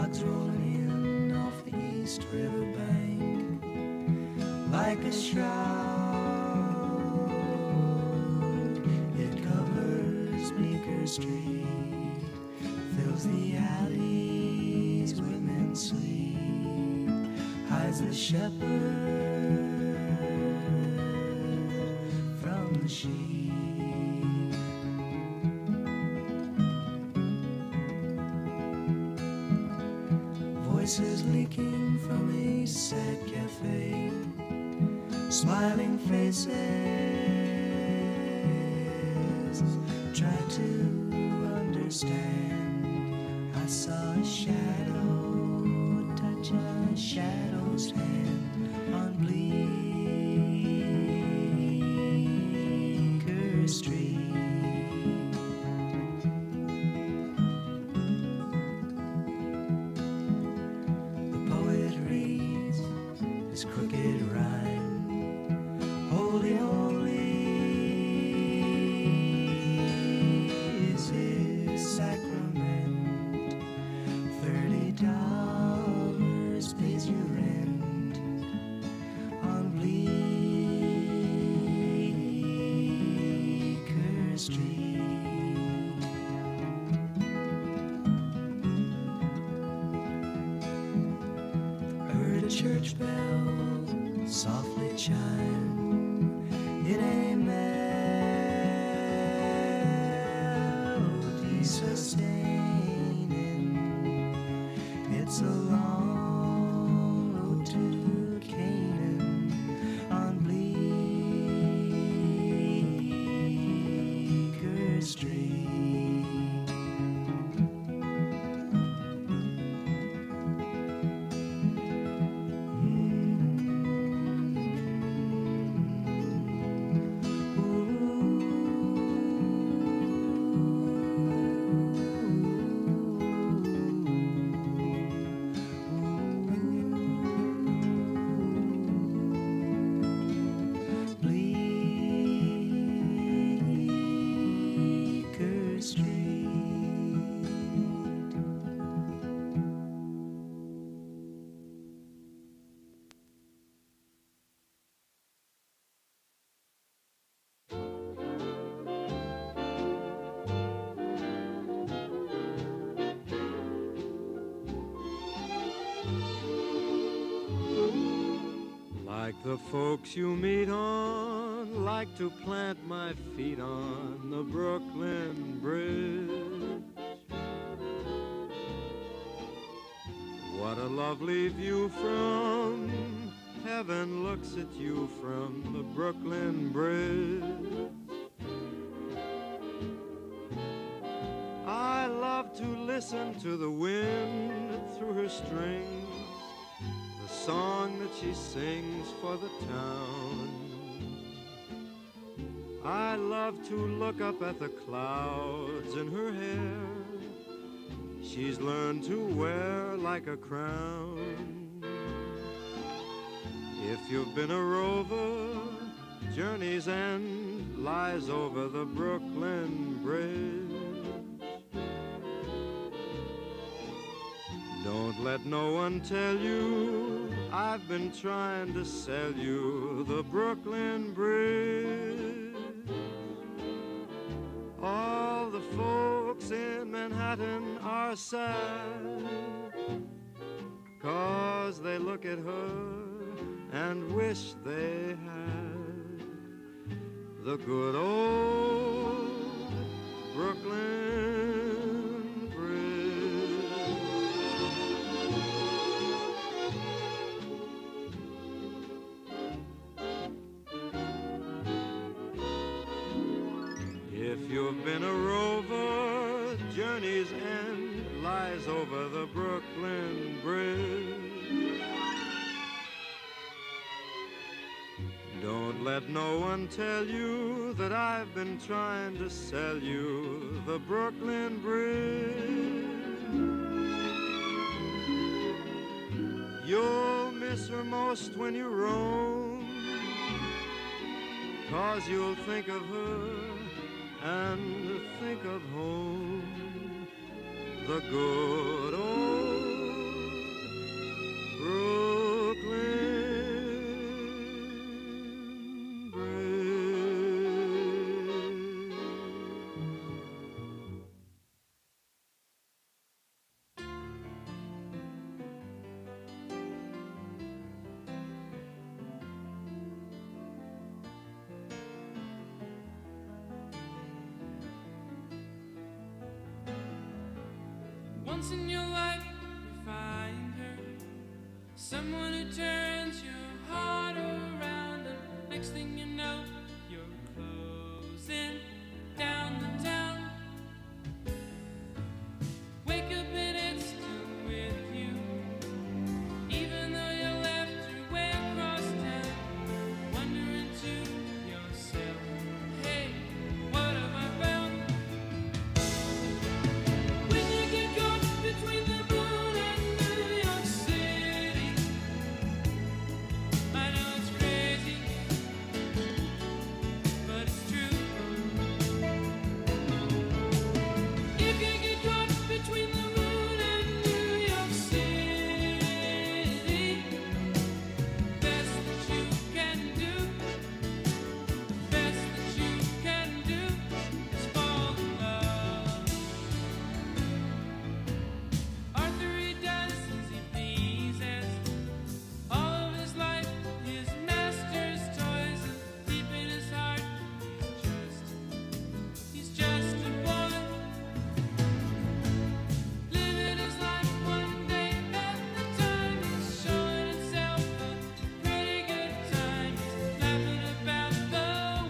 logs rolling in off the East River bank like a shroud. It covers Meeker Street, fills the alleys where men sleep, hides the shepherd from the sheep. Voices leaking from a sad cafe, smiling faces try to understand. I saw a shadow touch a shadow's hand on Bleecker Street. Crooked rhyme, holy, holy is his sacrament. $30 pays your rent on Bleecker Street. Heard a church bell softly chime in a melody sustaining. It's a long road to Canaan on Bleecker Street. Like the folks you meet on, like to plant my feet on the Brooklyn Bridge. What a lovely view from heaven looks at you from the Brooklyn Bridge. I love to listen to the wind through her strings, the song that she sings for the town. I love to look up at the clouds in her hair, she's learned to wear like a crown. If you've been a rover, journey's end lies over the Brooklyn Bridge. Don't let no one tell you I've been trying to sell you the Brooklyn Bridge. All the folks in Manhattan are sad, 'cause they look at her and wish they had the good old Brooklyn Bridge. If you've been a rover, journey's end lies over the Brooklyn Bridge. Don't let no one tell you that I've been trying to sell you the Brooklyn Bridge. You'll miss her most when you roam, 'cause you'll think of her and think of home, the good old Once in your life you find her, someone who turns your heart around, and next thing you know, you're closing down the town. Wake up and it's still with you, even though you left your way across town. Wondering to yourself, hey, what have I found? When you get caught between the moon and New York City, I know it's crazy, but it's true. If you get caught between the moon and New York City, best that you can do, best that you can do is fall in love. Arthur, he does as he pleases. All of his life, his master's toys, and deep in his heart, he's just a boy. Living his life one day at a time. He's showing himself a pretty good time. He's laughing about the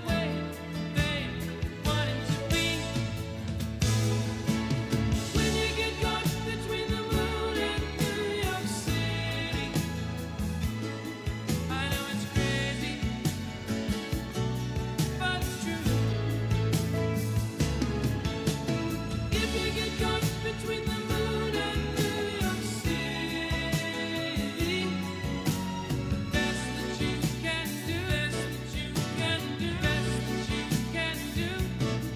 way they want him to be. When you get caught between the moon and New York City, I know it's crazy, but it's true. If you get caught between the moon and New York City, best that you can do, best that you can do, best that you can do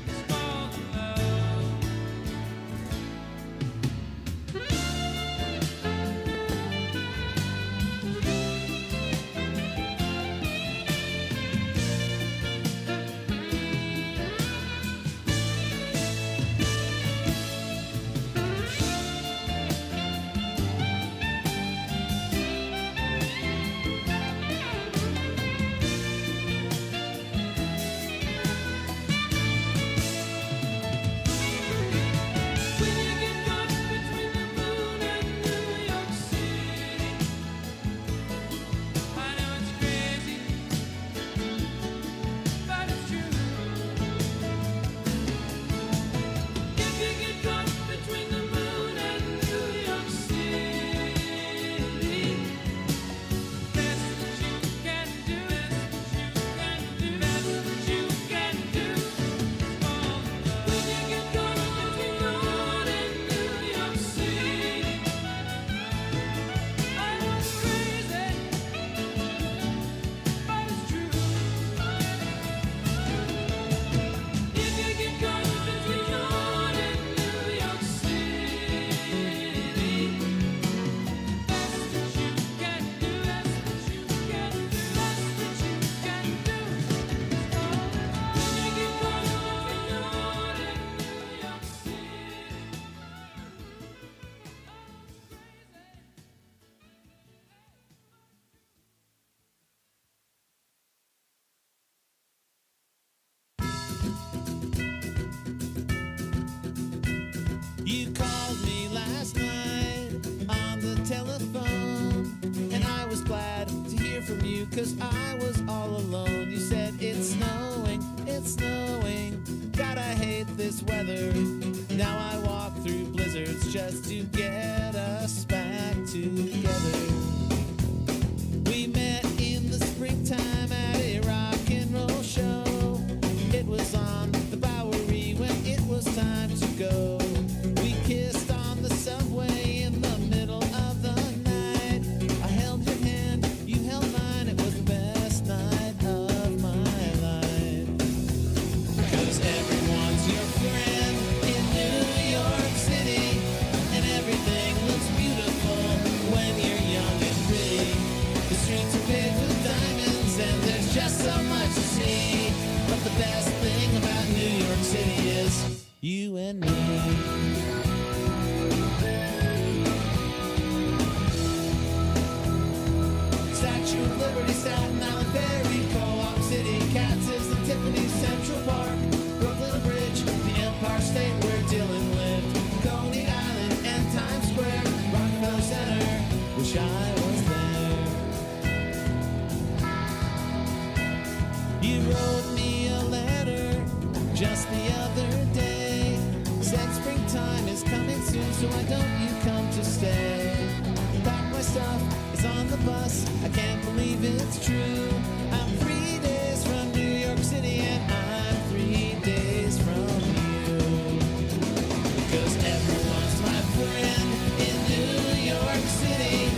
is fall in love. When you get caught between the moon and New York City, I know it's crazy, but it's true. If you get caught between the moon and New York City, best that you can do, best that you can do, best that you can do is fall in love. When you get caught between the moon and New York City, I know it's crazy, but it's true. If you get caught between the moon and New York City, best that you can do, best that you can do, best that you can do is fall in love. When you get caught between the moon and New York City, You called me last night on the telephone, and I was glad to hear from you, 'cause I was all alone. You said it's snowing, gotta hate this weather. Now I walk through blizzards just to get us back together. We met in the springtime at a rock and roll show. It was on the Bowery when it was time to go. We kissed on the subway in the middle of the night. I held your hand, you held mine. It was the best night of my life. 'Cause everyone's your friend in New York City, and everything looks beautiful when you're young and pretty. The streets are paved with diamonds, and there's just so much to see. But the best thing about New York City is you and me. Statue of Liberty, Staten Island, Ferry, Co-op City, Katz's and Tiffany's, Central Park, Brooklyn Bridge, the Empire State where Dylan lived, Coney Island and Times wrote me a letter just the other day. Said springtime is coming soon, so why don't you come to stay? Pack my stuff, it's on the bus, I can't believe it's true. I'm 3 days from New York City and I'm 3 days from you. Cause everyone's my friend in New York City,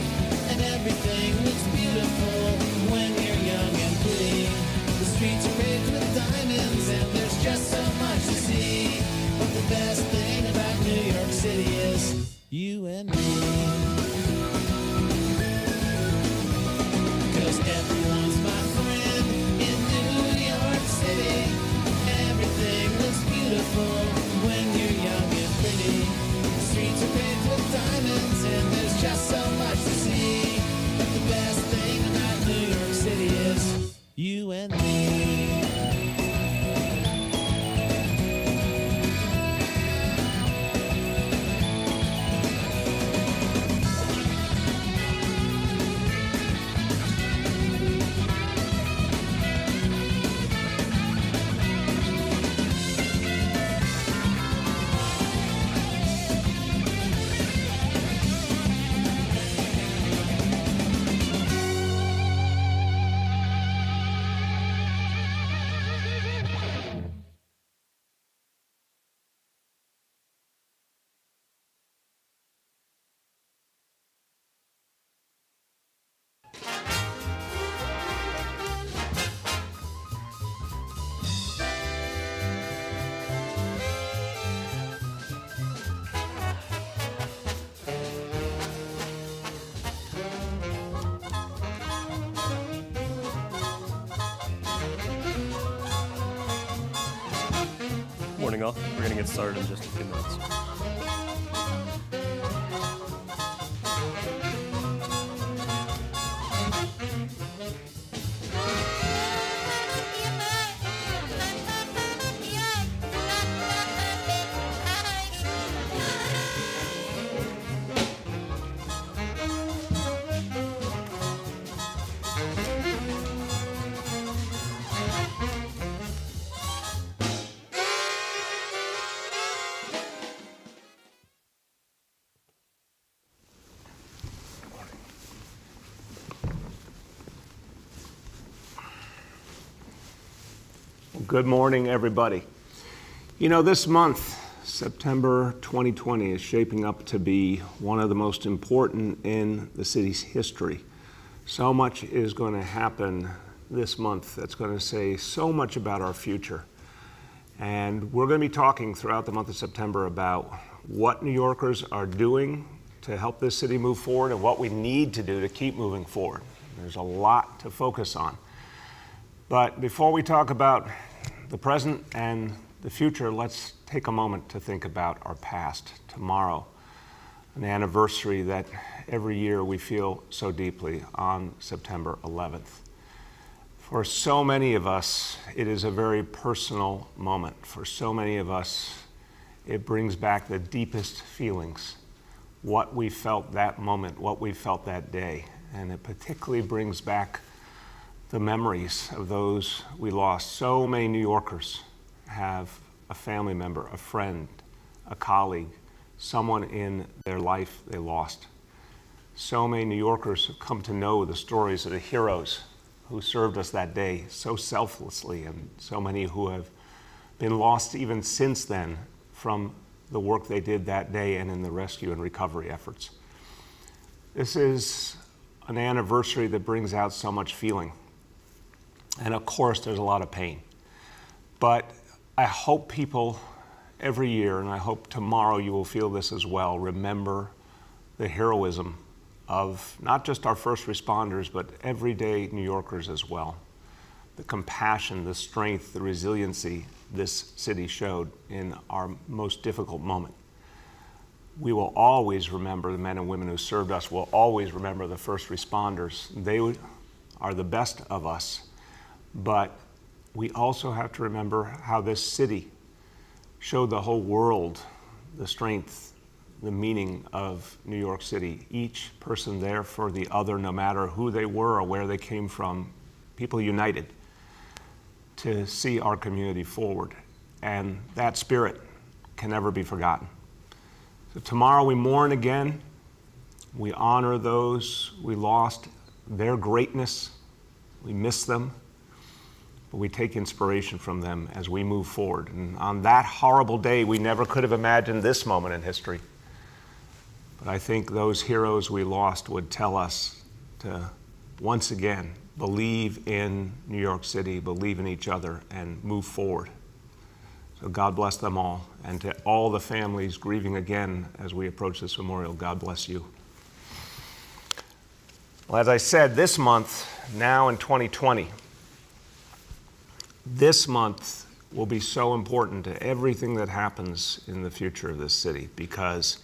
and everything looks beautiful when you're young and pretty. The streets are paved with diamonds and there's just so much to see. But the best thing about New York City is you and me. Cause everyone's my friend in New York City. Everything looks beautiful when you're young and pretty. The streets are paved with diamonds and there's just so much to see. But the best thing about New York City is you and me. Morning all. We're gonna get started in just a few minutes. Good morning, everybody. You know, this month, September 2020, is shaping up to be one of the most important in the city's history. So much is going to happen this month that's going to say so much about our future. And we're going to be talking throughout the month of September about what New Yorkers are doing to help this city move forward and what we need to do to keep moving forward. There's a lot to focus on. But before we talk about the present and the future, let's take a moment to think about our past. Tomorrow, an anniversary that every year we feel so deeply on September 11th. For so many of us, it is a very personal moment. For so many of us, it brings back the deepest feelings, what we felt that moment, what we felt that day. And it particularly brings back the memories of those we lost. So many New Yorkers have a family member, a friend, a colleague, someone in their life they lost. So many New Yorkers have come to know the stories of the heroes who served us that day so selflessly, and so many who have been lost even since then from the work they did that day and in the rescue and recovery efforts. This is an anniversary that brings out so much feeling. And of course, there's a lot of pain. But I hope people every year, and I hope tomorrow you will feel this as well, remember the heroism of not just our first responders, but everyday New Yorkers as well. The compassion, the strength, the resiliency this city showed in our most difficult moment. We will always remember the men and women who served us. We'll always remember the first responders. They are the best of us. But we also have to remember how this city showed the whole world the strength, the meaning of New York City. Each person there for the other, no matter who they were or where they came from, people united. to see our community forward. And that spirit can never be forgotten. So tomorrow we mourn again. We honor those we lost, their greatness. We miss them, but we take inspiration from them as we move forward. And on that horrible day, we never could have imagined this moment in history. But I think those heroes we lost would tell us to, once again, believe in New York City, believe in each other, and move forward. So God bless them all. And to all the families grieving again as we approach this memorial, God bless you. Well, as I said, this month, now in 2020, this month will be so important to everything that happens in the future of this city, because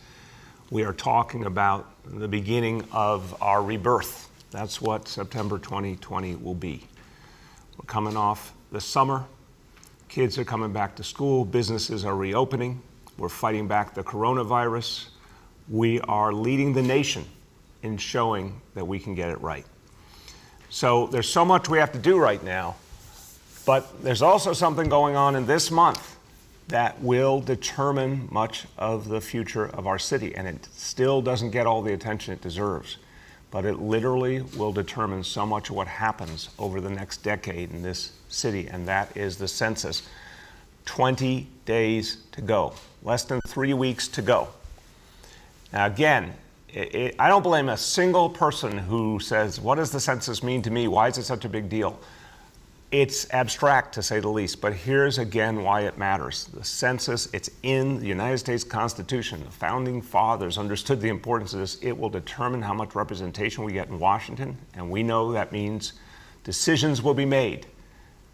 we are talking about the beginning of our rebirth. That's what September 2020 will be. We're coming off the summer. Kids are coming back to school. Businesses are reopening. We're fighting back the coronavirus. We are leading the nation in showing that we can get it right. So there's so much we have to do right now, but there's also something going on in this month that will determine much of the future of our city, and it still doesn't get all the attention it deserves. But it literally will determine so much of what happens over the next decade in this city, and that is the census. 20 days to go, less than 3 weeks to go. Now again, I don't blame a single person who says, what does the census mean to me? Why is it such a big deal? It's abstract, to say the least, but here's again why it matters. The census, it's in the United States Constitution. The founding fathers understood the importance of this. It will determine how much representation we get in Washington, and we know that means decisions will be made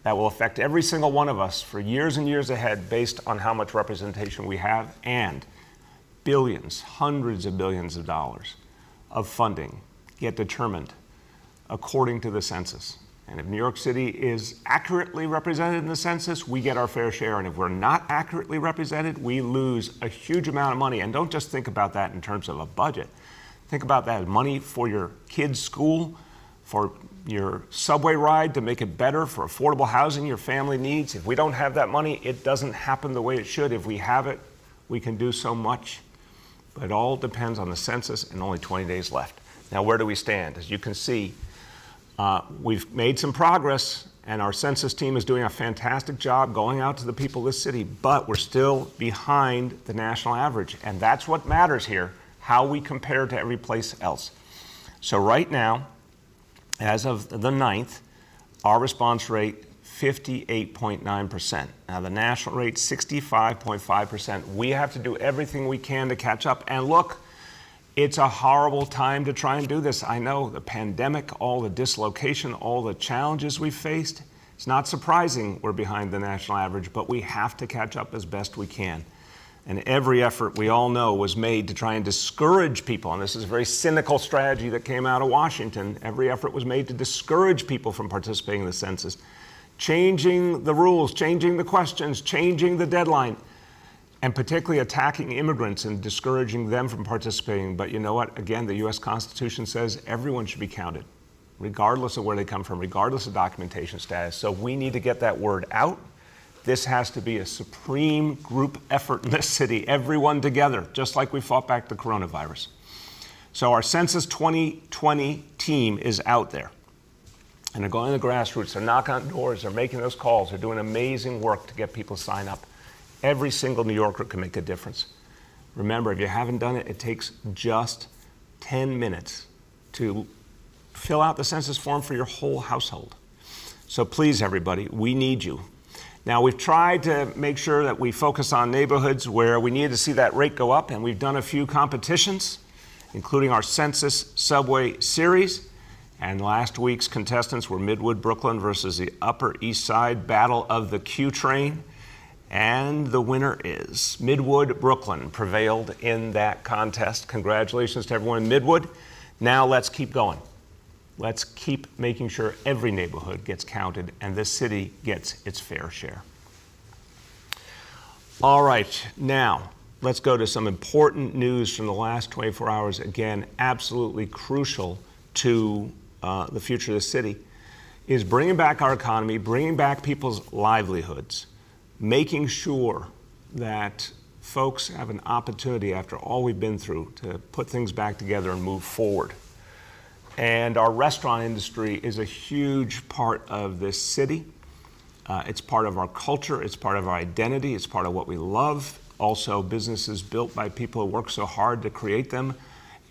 that will affect every single one of us for years and years ahead based on how much representation we have, and billions, hundreds of billions of dollars of funding get determined according to the census. And if New York City is accurately represented in the census, we get our fair share. And if we're not accurately represented, we lose a huge amount of money. And don't just think about that in terms of a budget. Think about that as money for your kids' school, for your subway ride to make it better, for affordable housing your family needs. If we don't have that money, it doesn't happen the way it should. If we have it, we can do so much. But it all depends on the census, and only 20 days left. Now, where do we stand? As you can see, we've made some progress, and our census team is doing a fantastic job going out to the people of this city, but we're still behind the national average. And that's what matters here, how we compare to every place else. So right now, as of the 9th, our response rate, 58.9%. Now the national rate, 65.5%. We have to do everything we can to catch up. And look, it's a horrible time to try and do this. I know, the pandemic, all the dislocation, all the challenges we've faced. It's not surprising we're behind the national average, but we have to catch up as best we can. And every effort, we all know, was made to try and discourage people. And this is a very cynical strategy that came out of Washington. Every effort was made to discourage people from participating in the census. Changing the rules, changing the questions, changing the deadline, and particularly attacking immigrants and discouraging them from participating. But you know what? Again, the U.S. Constitution says everyone should be counted, regardless of where they come from, regardless of documentation status. So we need to get that word out. This has to be a supreme group effort in this city, everyone together, just like we fought back the coronavirus. So our Census 2020 team is out there. And they're going to the grassroots, they're knocking on doors, they're making those calls, they're doing amazing work to get people to sign up. Every single New Yorker can make a difference. Remember, if you haven't done it, it takes just 10 minutes to fill out the census form for your whole household. So please, everybody, we need you. Now, we've tried to make sure that we focus on neighborhoods where we need to see that rate go up, and we've done a few competitions, including our Census Subway Series. And last week's contestants were Midwood, Brooklyn versus the Upper East Side Battle of the Q Train. And the winner is Midwood, Brooklyn, prevailed in that contest. Congratulations to everyone in Midwood. Now let's keep going. Let's keep making sure every neighborhood gets counted and this city gets its fair share. All right, now let's go to some important news from the last 24 hours. Again, absolutely crucial to the future of the city. is bringing back our economy, bringing back people's livelihoods, making sure that folks have an opportunity after all we've been through to put things back together and move forward. And our restaurant industry is a huge part of this city. It's part of our culture, it's part of our identity, it's part of what we love. Also, businesses built by people who work so hard to create them,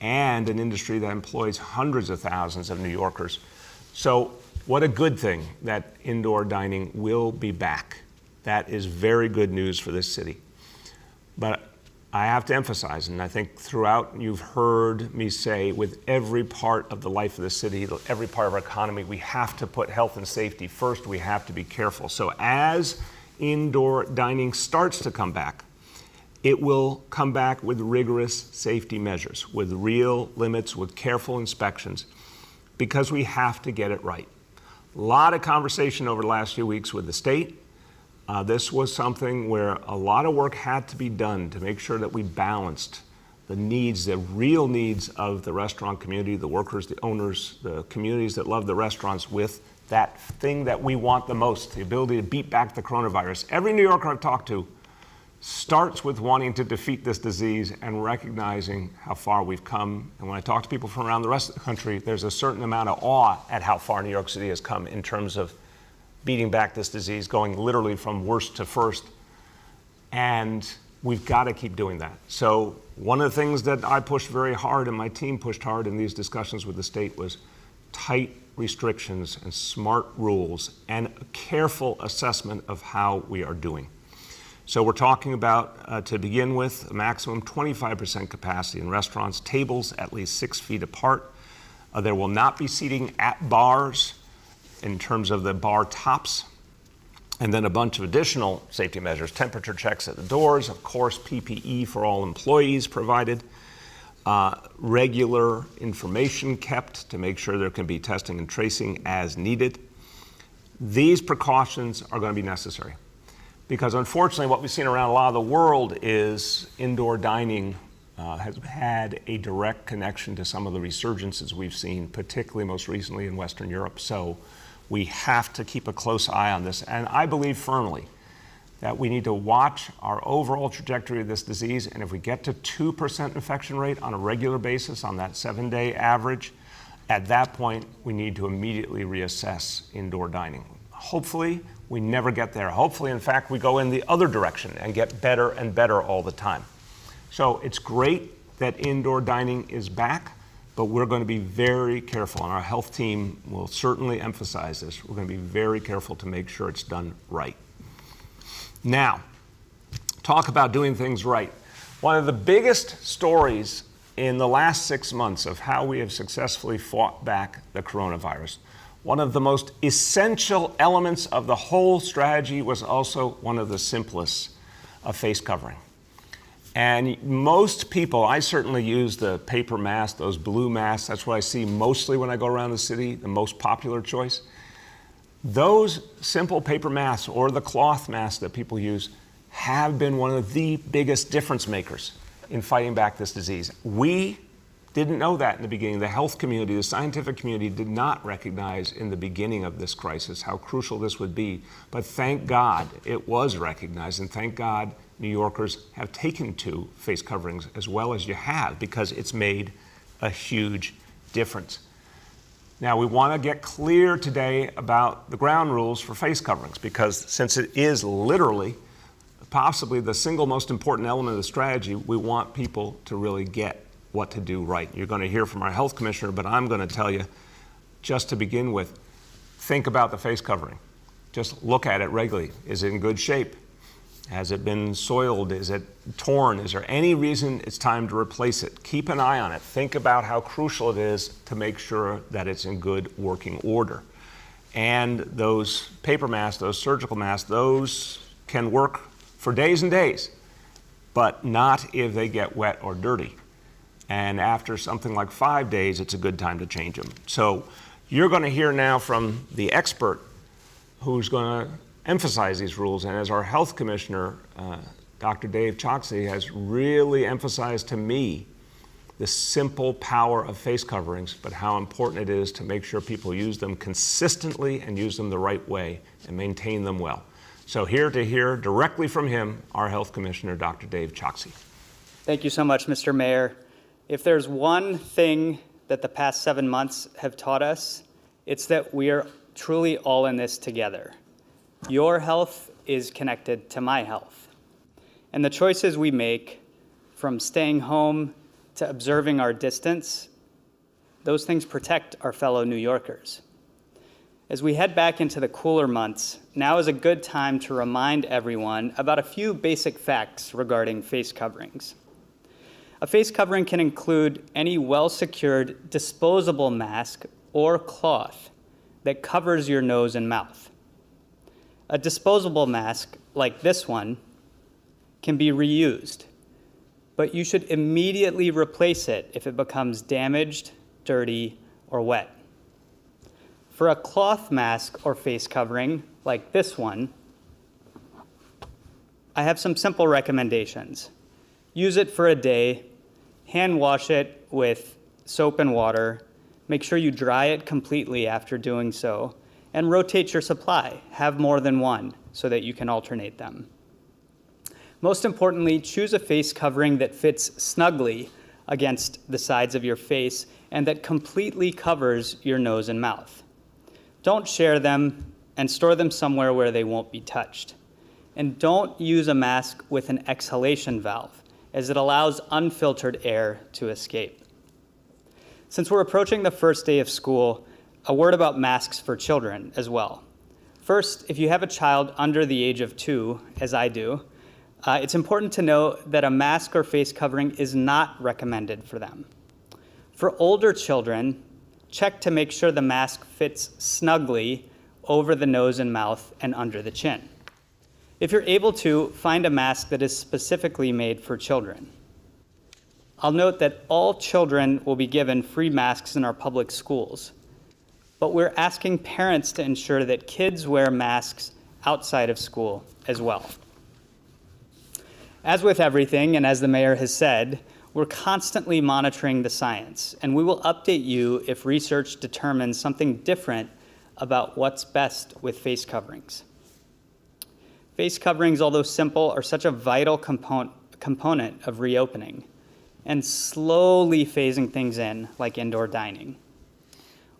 and an industry that employs hundreds of thousands of New Yorkers. So what a good thing that indoor dining will be back. That is very good news for this city. But I have to emphasize, and I think throughout you've heard me say, with every part of the life of the city, every part of our economy, we have to put health and safety first. We have to be careful. So as indoor dining starts to come back, it will come back with rigorous safety measures, with real limits, with careful inspections, because we have to get it right. A lot of conversation over the last few weeks with the state. This was something where a lot of work had to be done to make sure that we balanced the needs, the real needs of the restaurant community, the workers, the owners, the communities that love the restaurants, with that thing that we want the most, the ability to beat back the coronavirus. Every New Yorker I've talked to starts with wanting to defeat this disease and recognizing how far we've come. And when I talk to people from around the rest of the country, there's a certain amount of awe at how far New York City has come in terms of beating back this disease, going literally from worst to first. And we've got to keep doing that. So one of the things that I pushed very hard and my team pushed hard in these discussions with the state was tight restrictions and smart rules and a careful assessment of how we are doing. So we're talking about, to begin with, a maximum 25% capacity in restaurants, tables at least 6 feet apart. There will not be seating at bars in terms of the bar tops. And then a bunch of additional safety measures, temperature checks at the doors, of course, PPE for all employees provided, regular information kept to make sure there can be testing and tracing as needed. These precautions are going to be necessary, because unfortunately what we've seen around a lot of the world is indoor dining has had a direct connection to some of the resurgences we've seen, particularly most recently in Western Europe. So we have to keep a close eye on this. And I believe firmly that we need to watch our overall trajectory of this disease. And if we get to 2% infection rate on a regular basis on that 7-day average, at that point, we need to immediately reassess indoor dining. Hopefully, we never get there. Hopefully, in fact, we go in the other direction and get better and better all the time. So it's great that indoor dining is back, but we're going to be very careful, and our health team will certainly emphasize this. We're going to be very careful to make sure it's done right. Now, talk about doing things right. One of the biggest stories in the last 6 months of how we have successfully fought back the coronavirus, one of the most essential elements of the whole strategy was also one of the simplest, a face covering. And most people, I certainly use the paper mask, those blue masks. That's what I see mostly when I go around the city, the most popular choice. Those simple paper masks or the cloth masks that people use have been one of the biggest difference makers in fighting back this disease. We didn't know that in the beginning. The health community, the scientific community did not recognize in the beginning of this crisis how crucial this would be. But thank God it was recognized, and thank God New Yorkers have taken to face coverings as well as you have, because it's made a huge difference. Now, we want to get clear today about the ground rules for face coverings, because since it is literally possibly the single most important element of the strategy, we want people to really get what to do right. You're going to hear from our health commissioner, but I'm going to tell you, just to begin with, think about the face covering. Just look at it regularly. Is it in good shape? Has it been soiled? Is it torn? Is there any reason it's time to replace it? Keep an eye on it. Think about how crucial it is to make sure that it's in good working order. And those paper masks, those surgical masks, those can work for days and days, but not if they get wet or dirty. And after something like 5 days, it's a good time to change them. So you're going to hear now from the expert who's going to emphasize these rules. And as our health commissioner, Dr. Dave Choksi, has really emphasized to me the simple power of face coverings, but how important it is to make sure people use them consistently and use them the right way and maintain them well. So here to hear directly from him, our Health Commissioner, Dr. Dave Choksi. Thank you so much, Mr. Mayor. If there's one thing that the past 7 months have taught us, it's that we are truly all in this together. Your health is connected to my health. And the choices we make, from staying home to observing our distance, those things protect our fellow New Yorkers. As we head back into the cooler months, now is a good time to remind everyone about a few basic facts regarding face coverings. A face covering can include any well-secured disposable mask or cloth that covers your nose and mouth. A disposable mask, like this one, can be reused, but you should immediately replace it if it becomes damaged, dirty, or wet. For a cloth mask or face covering, like this one, I have some simple recommendations. Use it for a day, hand wash it with soap and water, make sure you dry it completely after doing so, and rotate your supply. Have more than one so that you can alternate them. Most importantly, choose a face covering that fits snugly against the sides of your face and that completely covers your nose and mouth. Don't share them and store them somewhere where they won't be touched. And don't use a mask with an exhalation valve, as it allows unfiltered air to escape. Since we're approaching the first day of school, a word about masks for children as well. First, if you have a child under the age of 2, as I do, it's important to know that a mask or face covering is not recommended for them. For older children, check to make sure the mask fits snugly over the nose and mouth and under the chin. If you're able to, find a mask that is specifically made for children. I'll note that all children will be given free masks in our public schools, but we're asking parents to ensure that kids wear masks outside of school as well. As with everything, and as the mayor has said, we're constantly monitoring the science, and we will update you if research determines something different about what's best with face coverings. Face coverings, although simple, are such a vital component of reopening and slowly phasing things in, like indoor dining.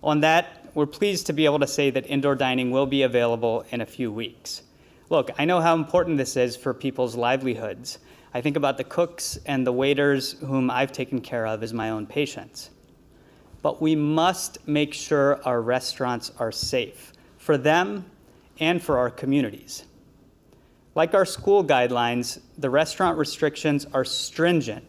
On that, we're pleased to be able to say that indoor dining will be available in a few weeks. Look, I know how important this is for people's livelihoods. I think about the cooks and the waiters whom I've taken care of as my own patients. But we must make sure our restaurants are safe for them and for our communities. Like our school guidelines, the restaurant restrictions are stringent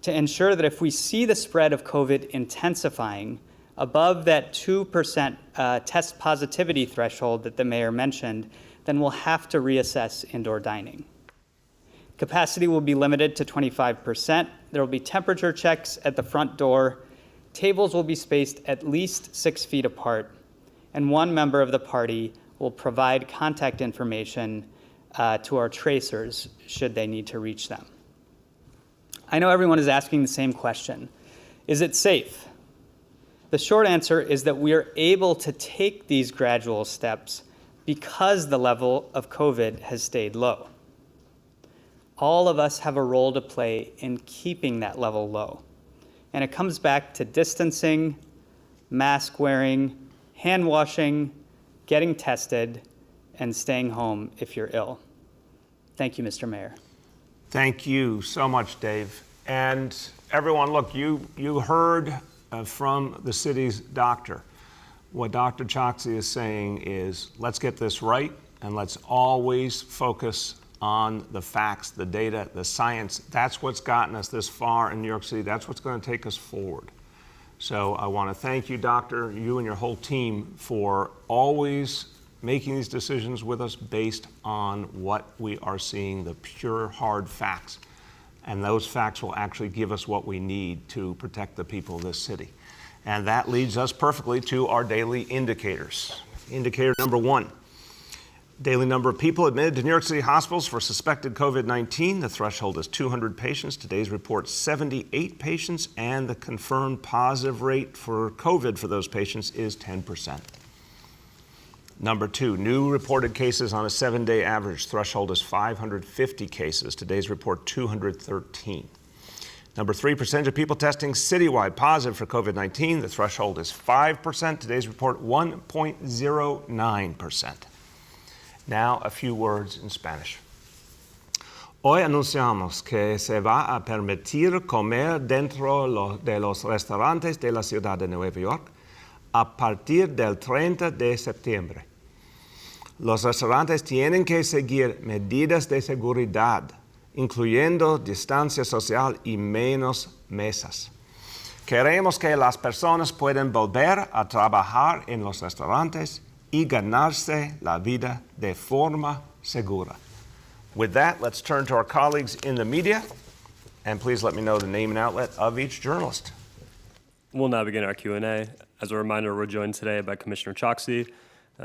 to ensure that if we see the spread of COVID intensifying above that 2% test positivity threshold that the mayor mentioned, then we'll have to reassess indoor dining. Capacity will be limited to 25%. There will be temperature checks at the front door. Tables will be spaced at least 6 feet apart, and one member of the party will provide contact information to our tracers should they need to reach them. I know everyone is asking the same question. Is it safe? The short answer is that we are able to take these gradual steps because the level of COVID has stayed low. All of us have a role to play in keeping that level low. And it comes back to distancing, mask wearing, hand washing, getting tested, and staying home if you're ill. Thank you, Mr. Mayor. Thank you so much, Dave. And everyone, look, you heard from the city's doctor. What Dr. Choksi is saying is, let's get this right, and let's always focus on the facts, the data, the science. That's what's gotten us this far in New York City. That's what's going to take us forward. So I want to thank you, Doctor, you and your whole team, for always making these decisions with us based on what we are seeing, the pure, hard facts. And those facts will actually give us what we need to protect the people of this city. And that leads us perfectly to our daily indicators. Indicator number 1. Daily number of people admitted to New York City hospitals for suspected COVID-19. The threshold is 200 patients. Today's report, 78 patients, and the confirmed positive rate for COVID for those patients is 10%. Number 2, new reported cases on a 7-day average. Threshold is 550 cases. Today's report, 213. Number 3, percentage of people testing citywide positive for COVID-19. The threshold is 5%. Today's report, 1.09%. Now, a few words in Spanish. Hoy anunciamos que se va a permitir comer dentro de los restaurantes de la ciudad de Nueva York a partir del 30 de septiembre. Los restaurantes tienen que seguir medidas de seguridad, incluyendo distancia social y menos mesas. Queremos que las personas puedan volver a trabajar en los restaurantes y ganarse la vida de forma segura. With that, let's turn to our colleagues in the media, and please let me know the name and outlet of each journalist. We'll now begin our Q&A. As a reminder, we're joined today by Commissioner Choksi,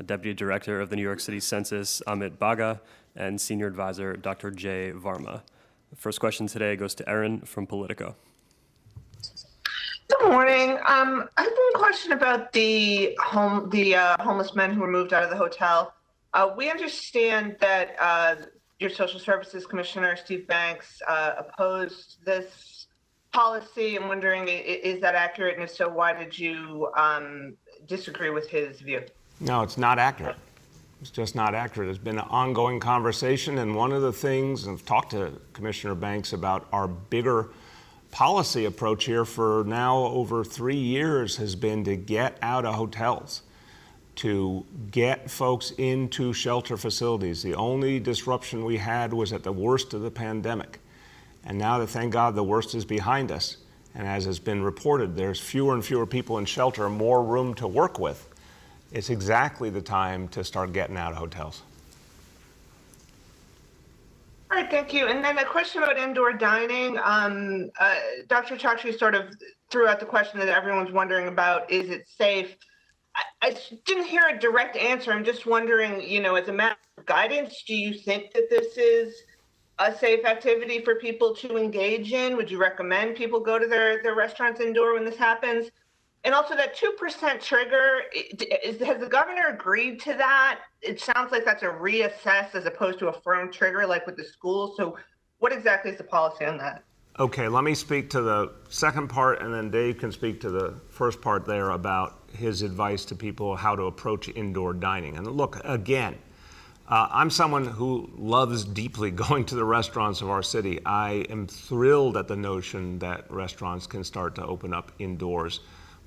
Deputy Director of the New York City Census, Amit Baga, and Senior Advisor, Dr. Jay Varma. The first question today goes to Erin from Politico. Good morning. I have one question about the homeless men who were moved out of the hotel. We understand that your Social Services Commissioner, Steve Banks, opposed this policy. I'm wondering, is that accurate? And if so, why did you disagree with his view? No, it's not accurate. It's just not accurate. It's been an ongoing conversation, and one of the things, I've talked to Commissioner Banks about our bigger policy approach here for now over 3 years has been to get out of hotels, to get folks into shelter facilities. The only disruption we had was at the worst of the pandemic. And now that, thank God, the worst is behind us, and as has been reported, there's fewer and fewer people in shelter, more room to work with. It's exactly the time to start getting out of hotels. All right, thank you. And then a question about indoor dining. Dr. Choksi sort of threw out the question that everyone's wondering about, is it safe? I didn't hear a direct answer. I'm just wondering, as a matter of guidance, do you think that this is a safe activity for people to engage in? Would you recommend people go to their restaurants indoor when this happens? And also that 2% trigger, has the governor agreed to that? It sounds like that's a reassess as opposed to a firm trigger like with the schools. So what exactly is the policy on that? Okay, let me speak to the second part, and then Dave can speak to the first part there about his advice to people how to approach indoor dining. And look, again, I'm someone who loves deeply going to the restaurants of our city. I am thrilled at the notion that restaurants can start to open up indoors.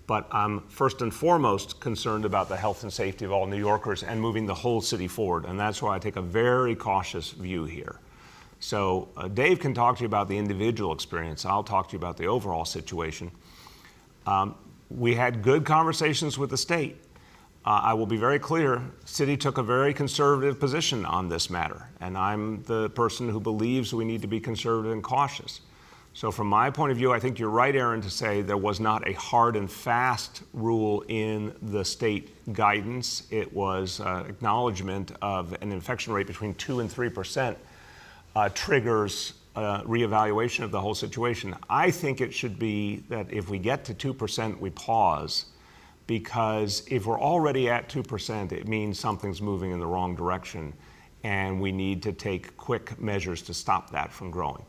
But I'm first and foremost concerned about the health and safety of all New Yorkers and moving the whole city forward. And that's why I take a very cautious view here. So Dave can talk to you about the individual experience. I'll talk to you about the overall situation. We had good conversations with the state. I will be very clear, city took a very conservative position on this matter. And I'm the person who believes we need to be conservative and cautious. So from my point of view, I think you're right, Aaron, to say there was not a hard and fast rule in the state guidance. It was acknowledgement of an infection rate between 2 and 3% triggers reevaluation of the whole situation. I think it should be that if we get to 2%, we pause, because if we're already at 2%, it means something's moving in the wrong direction, and we need to take quick measures to stop that from growing.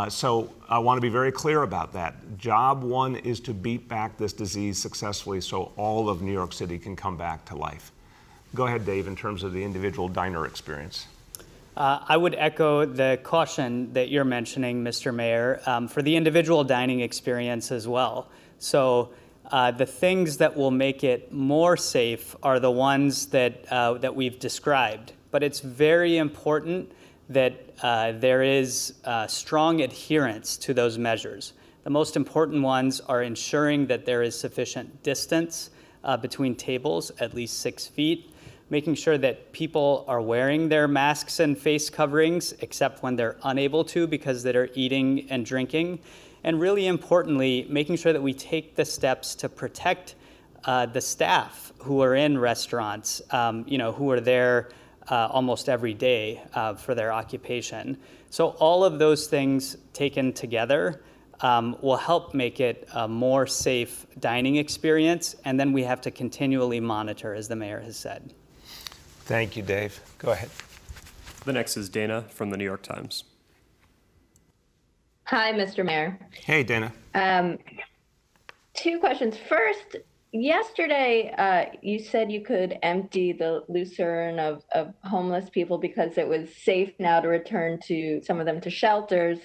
So I want to be very clear about that. Job one is to beat back this disease successfully so all of New York City can come back to life. Go ahead, Dave, in terms of the individual diner experience. I would echo the caution that you're mentioning, Mr. Mayor, for the individual dining experience as well. So the things that will make it more safe are the ones that we've described. But it's very important that there is strong adherence to those measures. The most important ones are ensuring that there is sufficient distance between tables, at least 6 feet, making sure that people are wearing their masks and face coverings, except when they're unable to because they're eating and drinking, and really importantly, making sure that we take the steps to protect the staff who are in restaurants, who are there almost every day for their occupation. So all of those things taken together will help make it a more safe dining experience, and then we have to continually monitor, as the mayor has said. Thank you, Dave. Go ahead. The next is Dana from the New York Times. Hi, Mr. Mayor. Hey, Dana. Two questions. First, yesterday you said you could empty the Lucerne of homeless people because it was safe now to return to some of them to shelters.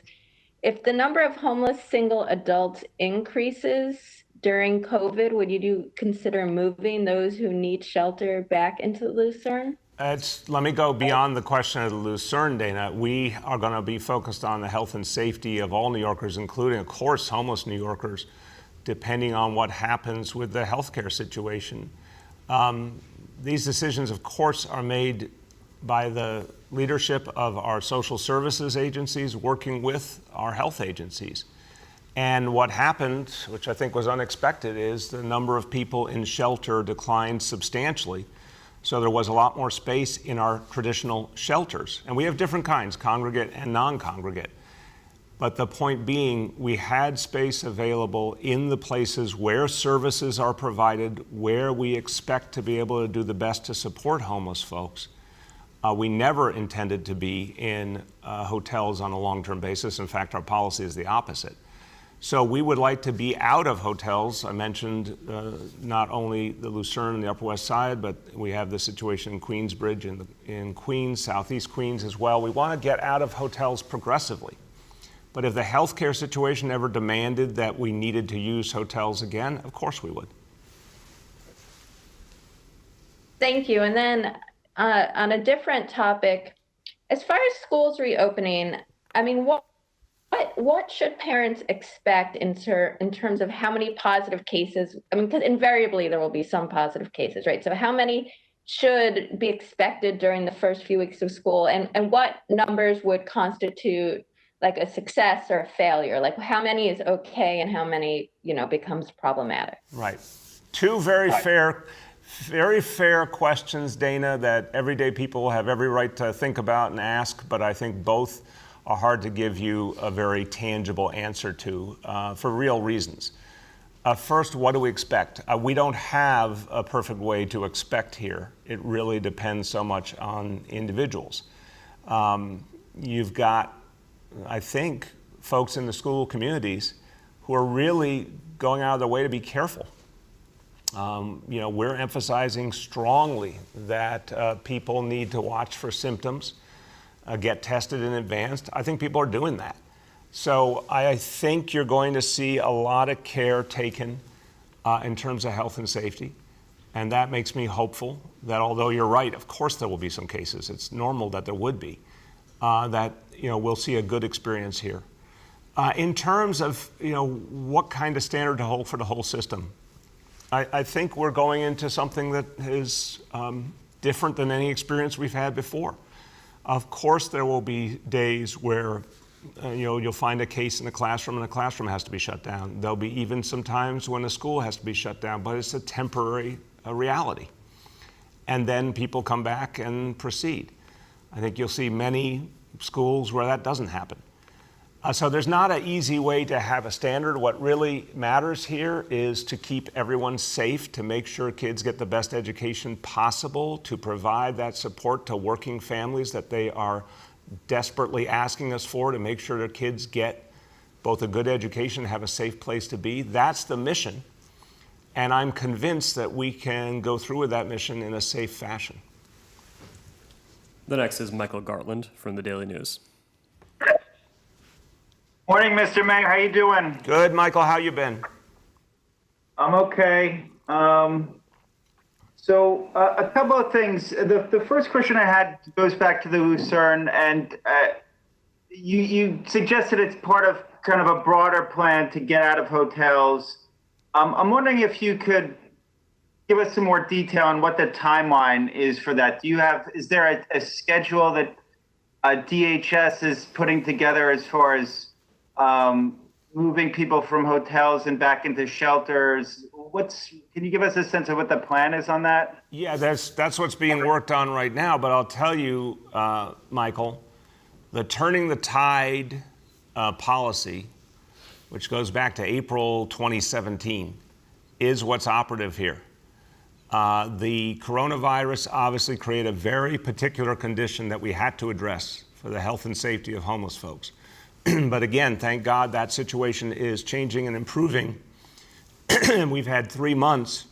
If the number of homeless single adults increases during COVID, would you consider moving those who need shelter back into Lucerne? Let me go beyond the question of the Lucerne, Dana. We are going to be focused on the health and safety of all New Yorkers, including, of course, homeless New Yorkers, depending on what happens with the healthcare situation. These decisions, of course, are made by the leadership of our social services agencies working with our health agencies. And what happened, which I think was unexpected, is the number of people in shelter declined substantially. So there was a lot more space in our traditional shelters. And we have different kinds, congregate and non-congregate. But the point being, we had space available in the places where services are provided, where we expect to be able to do the best to support homeless folks. We never intended to be in hotels on a long-term basis. In fact, our policy is the opposite. So we would like to be out of hotels. I mentioned not only the Lucerne and the Upper West Side, but we have the situation in Queensbridge and in Queens, Southeast Queens as well. We want to get out of hotels progressively. But if the healthcare situation ever demanded that we needed to use hotels again, of course we would. Thank you. And then on a different topic, as far as schools reopening, I mean, what should parents expect in terms of how many positive cases? I mean, because invariably there will be some positive cases, right? So how many should be expected during the first few weeks of school, and what numbers would constitute like a success or a failure? Like how many is okay and how many, becomes problematic? Right. Two very fair questions, Dana, that everyday people have every right to think about and ask, but I think both are hard to give you a very tangible answer to for real reasons. First, what do we expect? We don't have a perfect way to expect here. It really depends so much on individuals. You've got, I think, folks in the school communities who are really going out of their way to be careful. We're emphasizing strongly that people need to watch for symptoms, get tested in advance. I think people are doing that. So I think you're going to see a lot of care taken in terms of health and safety. And that makes me hopeful that, although you're right, of course there will be some cases. It's normal that there would be. We'll see a good experience here. In terms of, what kind of standard to hold for the whole system, I think we're going into something that is different than any experience we've had before. Of course, there will be days where you'll find a case in a classroom and the classroom has to be shut down. There'll be even some times when a school has to be shut down, but it's a temporary reality. And then people come back and proceed. I think you'll see many schools where that doesn't happen. So there's not an easy way to have a standard. What really matters here is to keep everyone safe, to make sure kids get the best education possible, to provide that support to working families that they are desperately asking us for, to make sure their kids get both a good education and have a safe place to be. That's the mission. And I'm convinced that we can go through with that mission in a safe fashion. The next is Michael Gartland from the Daily News. Morning, Mr. Mayor. How you doing? Good, Michael. How you been? I'm okay. So a couple of things. The first question I had goes back to the Lucerne, and you suggested it's part of kind of a broader plan to get out of hotels. I'm wondering if you could give us some more detail on what the timeline is for that. Is there a schedule that DHS is putting together as far as moving people from hotels and back into shelters? Can you give us a sense of what the plan is on that? Yeah, that's what's being worked on right now. But I'll tell you, Michael, the turning the tide policy, which goes back to April 2017, is what's operative here. The coronavirus obviously created a very particular condition that we had to address for the health and safety of homeless folks. But again, thank God that situation is changing and improving. We've had 3 months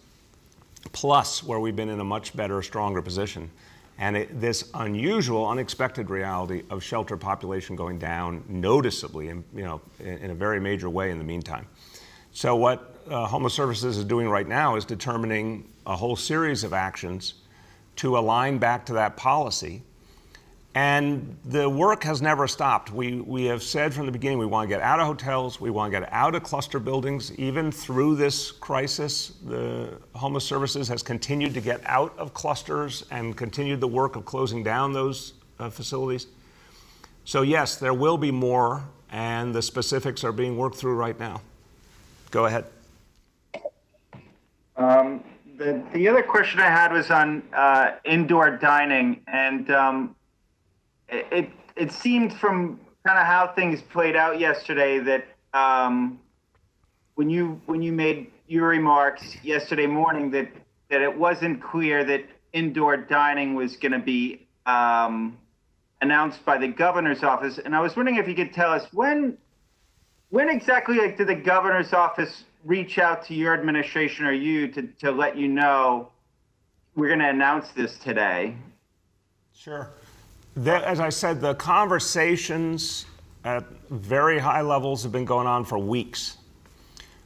plus where we've been in a much better, stronger position. And this unusual, unexpected reality of shelter population going down noticeably, in a very major way in the meantime. So what Homeless Services is doing right now is determining a whole series of actions to align back to that policy. And the work has never stopped. We have said from the beginning we want to get out of hotels, we want to get out of cluster buildings. Even through this crisis, the Homeless Services has continued to get out of clusters and continued the work of closing down those facilities. So yes, there will be more, and the specifics are being worked through right now. Go ahead. The other question I had was on indoor dining, and it seemed from kind of how things played out yesterday that when you made your remarks yesterday morning that it wasn't clear that indoor dining was going to be announced by the governor's office. And I was wondering if you could tell us when exactly did the governor's office reach out to your administration or you to let you know we're going to announce this today? Sure. As I said, the conversations at very high levels have been going on for weeks.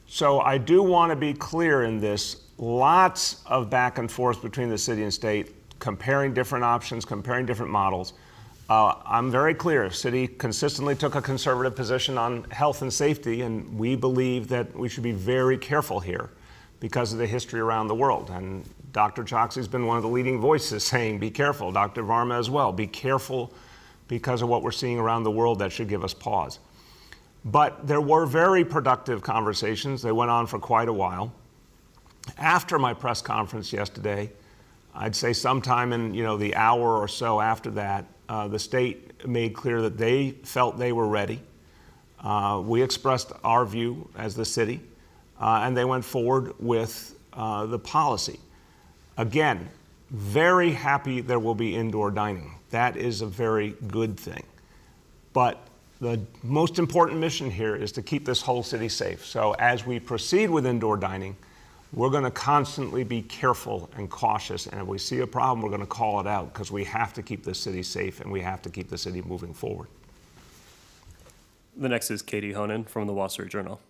So I do want to be clear in this. Lots of back and forth between the city and state, comparing different options, comparing different models. I'm very clear. City consistently took a conservative position on health and safety, and we believe that we should be very careful here because of the history around the world. And Dr. Choksi's been one of the leading voices saying, be careful. Dr. Varma as well. Be careful because of what we're seeing around the world. That should give us pause. But there were very productive conversations. They went on for quite a while. After my press conference yesterday, I'd say sometime in the hour or so after that, the state made clear that they felt they were ready. We expressed our view as the city, and they went forward with the policy. Again, very happy there will be indoor dining. That is a very good thing. But the most important mission here is to keep this whole city safe. So as we proceed with indoor dining, we're going to constantly be careful and cautious. And if we see a problem, we're going to call it out because we have to keep the city safe and we have to keep the city moving forward. The next is Katie Honan from the Wall Street Journal.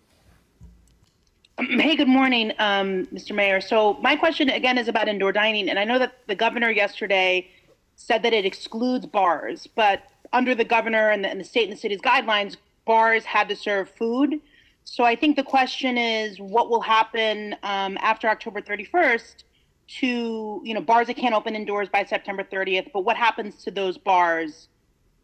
Hey, good morning, Mr. Mayor. So my question again is about indoor dining. And I know that the governor yesterday said that it excludes bars, but under the governor and the state and the city's guidelines, bars had to serve food. So I think the question is what will happen after October 31st to, bars that can't open indoors by September 30th, but what happens to those bars?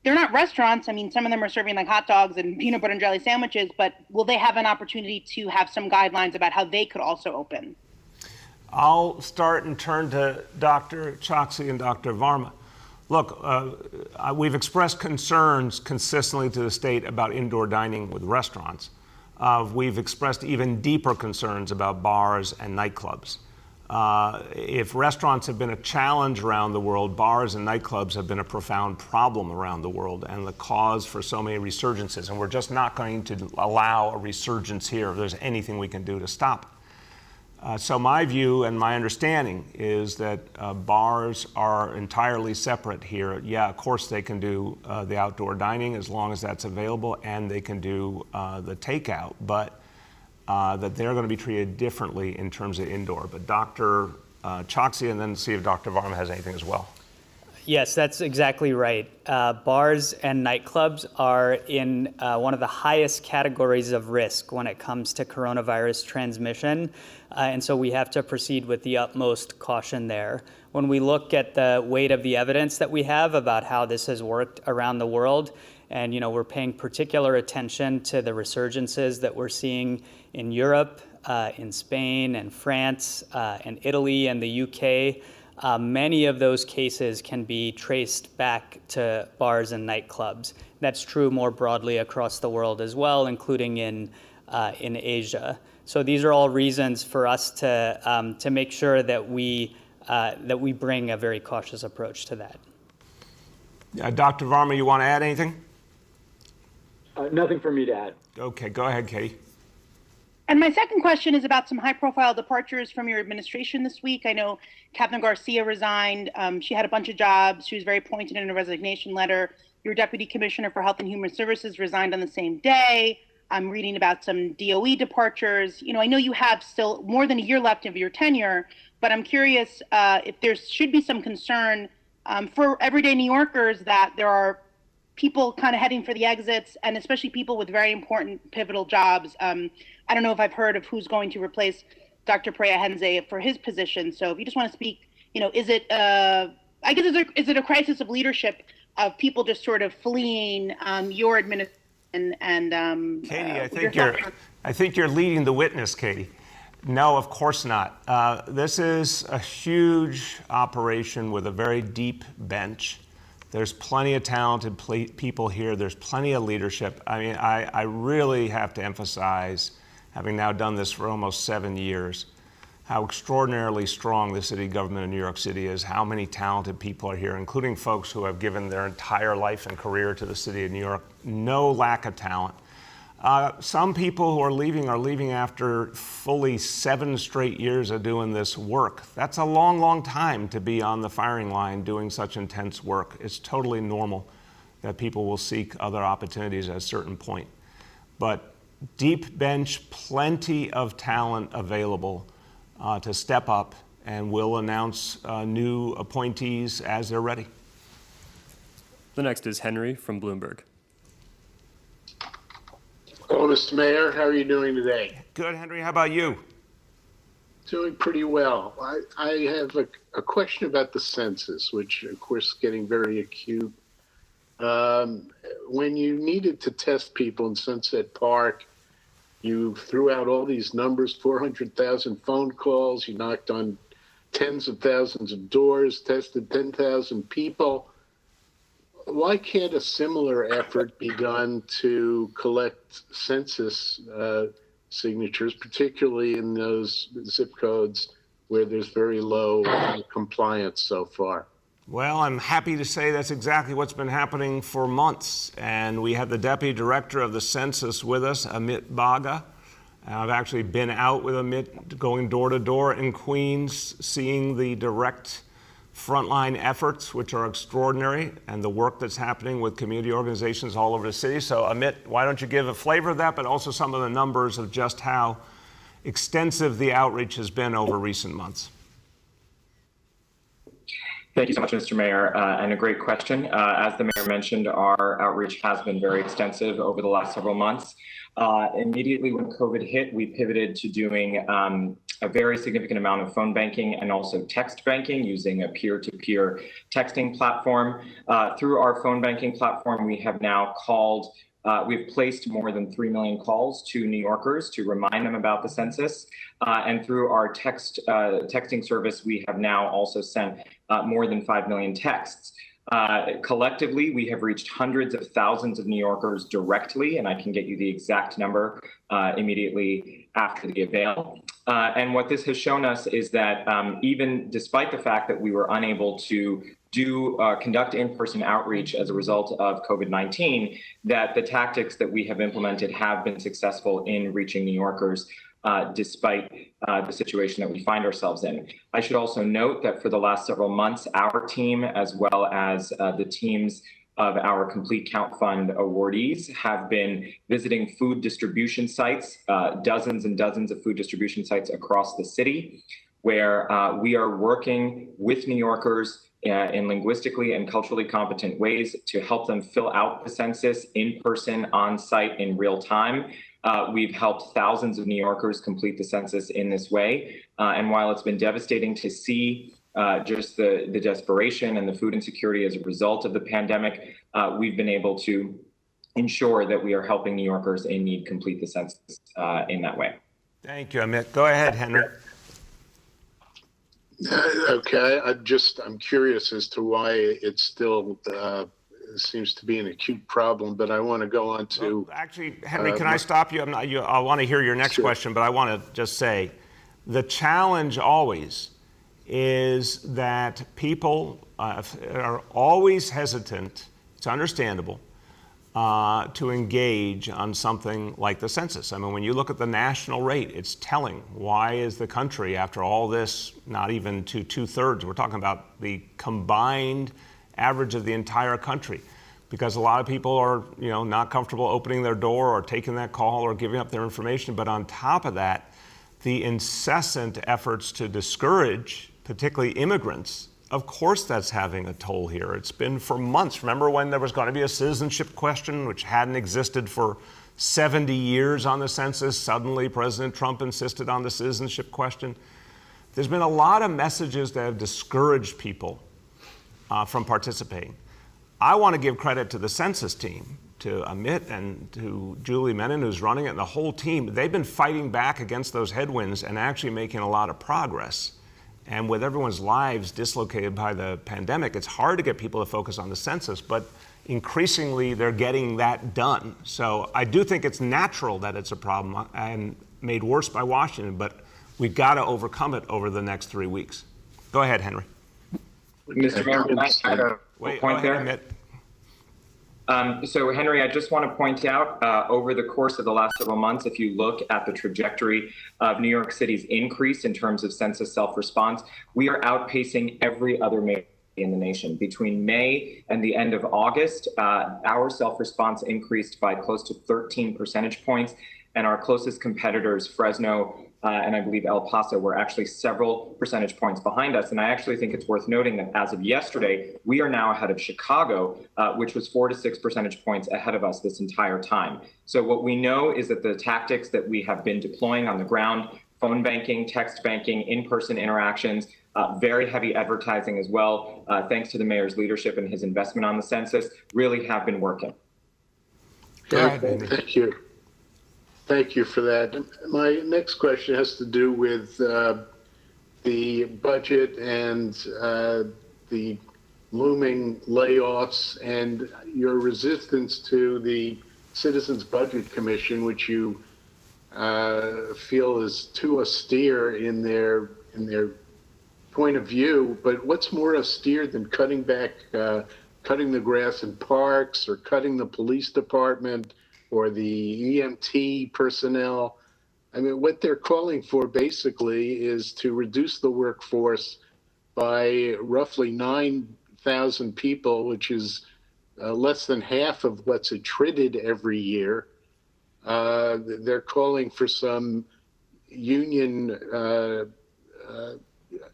They're not restaurants. I mean, some of them are serving like hot dogs and peanut butter and jelly sandwiches, but will they have an opportunity to have some guidelines about how they could also open? I'll start and turn to Dr. Choksi and Dr. Varma. Look, we've expressed concerns consistently to the state about indoor dining with restaurants. We've expressed even deeper concerns about bars and nightclubs. If restaurants have been a challenge around the world, bars and nightclubs have been a profound problem around the world and the cause for so many resurgences. And we're just not going to allow a resurgence here if there's anything we can do to stop it. So my view and my understanding is that bars are entirely separate here. Yeah, of course they can do the outdoor dining as long as that's available, and they can do the takeout, but that they're going to be treated differently in terms of indoor. But Dr. Choksi, and then see if Dr. Varma has anything as well. Yes, that's exactly right. Bars and nightclubs are in one of the highest categories of risk when it comes to coronavirus transmission. And so we have to proceed with the utmost caution there. When we look at the weight of the evidence that we have about how this has worked around the world, and we're paying particular attention to the resurgences that we're seeing in Europe, in Spain and France and Italy and the UK, many of those cases can be traced back to bars and nightclubs. That's true more broadly across the world as well, including in Asia. So these are all reasons for us to make sure that we bring a very cautious approach to that. Dr. Varma, you want to add anything? Nothing for me to add. Okay, go ahead, Katie. And my second question is about some high-profile departures from your administration this week. I know Captain Garcia resigned. She had a bunch of jobs. She was very pointed in a resignation letter. Your Deputy Commissioner for Health and Human Services resigned on the same day. I'm reading about some DOE departures. I know you have still more than a year left of your tenure, but I'm curious if there should be some concern for everyday New Yorkers that there are people kind of heading for the exits, and especially people with very important pivotal jobs. I don't know if I've heard of who's going to replace Dr. Perea Henze for his position. So if you just want to speak, is it, is it a crisis of leadership of people just sort of fleeing your administration and Katie, I think you're leading the witness, Katie. No, of course not. This is a huge operation with a very deep bench. There's plenty of talented people here. There's plenty of leadership. I mean, I really have to emphasize, having now done this for almost 7 years, how extraordinarily strong the city government of New York City is, how many talented people are here, including folks who have given their entire life and career to the city of New York. No lack of talent. Some people who are leaving after fully 7 straight years of doing this work. That's a long, long time to be on the firing line doing such intense work. It's totally normal that people will seek other opportunities at a certain point. But deep bench, plenty of talent available to step up, and we'll announce new appointees as they're ready. The next is Henry from Bloomberg. Hello, Mr. Mayor. How are you doing today? Good, Henry. How about you? Doing pretty well. I have a question about the census, which, of course, is getting very acute. When you needed to test people in Sunset Park, you threw out all these numbers, 400,000 phone calls. You knocked on tens of thousands of doors, tested 10,000 people. Why can't a similar effort be done to collect census signatures, particularly in those zip codes where there's very low compliance so far? Well, I'm happy to say that's exactly what's been happening for months. And we have the Deputy Director of the Census with us, Amit Baga. I've actually been out with Amit, going door to door in Queens, seeing the direct frontline efforts, which are extraordinary, and the work that's happening with community organizations all over the city. So Amit, why don't you give a flavor of that, but also some of the numbers of just how extensive the outreach has been over recent months. Thank you so much, Mr. Mayor, and a great question. As the mayor mentioned, our outreach has been very extensive over the last several months. Immediately when COVID hit, we pivoted to doing a very significant amount of phone banking and also text banking using a peer-to-peer texting platform. Through our phone banking platform, we have now we've placed more than 3 million calls to New Yorkers to remind them about the census. And through our texting service, we have now also sent more than 5 million texts. Collectively, we have reached hundreds of thousands of New Yorkers directly, and I can get you the exact number immediately after the avail. And what this has shown us is that even despite the fact that we were unable to conduct in-person outreach as a result of COVID-19, that the tactics that we have implemented have been successful in reaching New Yorkers despite the situation that we find ourselves in. I should also note that for the last several months, our team, as well as the teams of our Complete Count Fund awardees, have been visiting food distribution sites, dozens and dozens of food distribution sites across the city, where we are working with New Yorkers in linguistically and culturally competent ways to help them fill out the census in person, on site, in real time. We've helped thousands of New Yorkers complete the census in this way. And while it's been devastating to see just the desperation and the food insecurity as a result of the pandemic, we've been able to ensure that we are helping New Yorkers in need complete the census in that way. Thank you, Amit. Go ahead, Henry. Okay, I'm curious as to why it still seems to be an acute problem, but I want to go on to. Well, actually, Henry, can I stop you? I want to hear your next question, but I want to just say the challenge always is that people are always hesitant, it's understandable, to engage on something like the census. I mean, when you look at the national rate, it's telling. Why is the country, after all this, not even to 2/3, we're talking about the combined average of the entire country, because a lot of people are, not comfortable opening their door or taking that call or giving up their information. But on top of that, the incessant efforts to discourage, particularly immigrants, of course that's having a toll here. It's been for months. Remember when there was going to be a citizenship question, which hadn't existed for 70 years on the census? Suddenly, President Trump insisted on the citizenship question. There's been a lot of messages that have discouraged people from participating. I want to give credit to the census team, to Amit and to Julie Menon, who's running it, and the whole team. They've been fighting back against those headwinds and actually making a lot of progress. And with everyone's lives dislocated by the pandemic, it's hard to get people to focus on the census, but increasingly they're getting that done. So I do think it's natural that it's a problem and made worse by Washington, but we've got to overcome it over the next 3 weeks. Go ahead, Henry. Mr. Mayor, can I add a point there? So, Henry, I just want to point out, over the course of the last several months, if you look at the trajectory of New York City's increase in terms of census self-response, we are outpacing every other mayor in the nation. Between May and the end of August, our self-response increased by close to 13 percentage points, and our closest competitors, Fresno and I believe El Paso, were actually several percentage points behind us. And I actually think it's worth noting that as of yesterday, we are now ahead of Chicago, which was 4 to 6 percentage points ahead of us this entire time. So what we know is that the tactics that we have been deploying on the ground, phone banking, text banking, in-person interactions, very heavy advertising as well, thanks to the mayor's leadership and his investment on the census, really have been working. Thank you. Thank you for that. My next question has to do with the budget and the looming layoffs and your resistance to the Citizens Budget Commission, which you feel is too austere in their point of view. But what's more austere than cutting the grass in parks, or cutting the police department, or the EMT personnel? I mean, what they're calling for basically is to reduce the workforce by roughly 9,000 people, which is less than half of what's attrited every year. They're calling for some union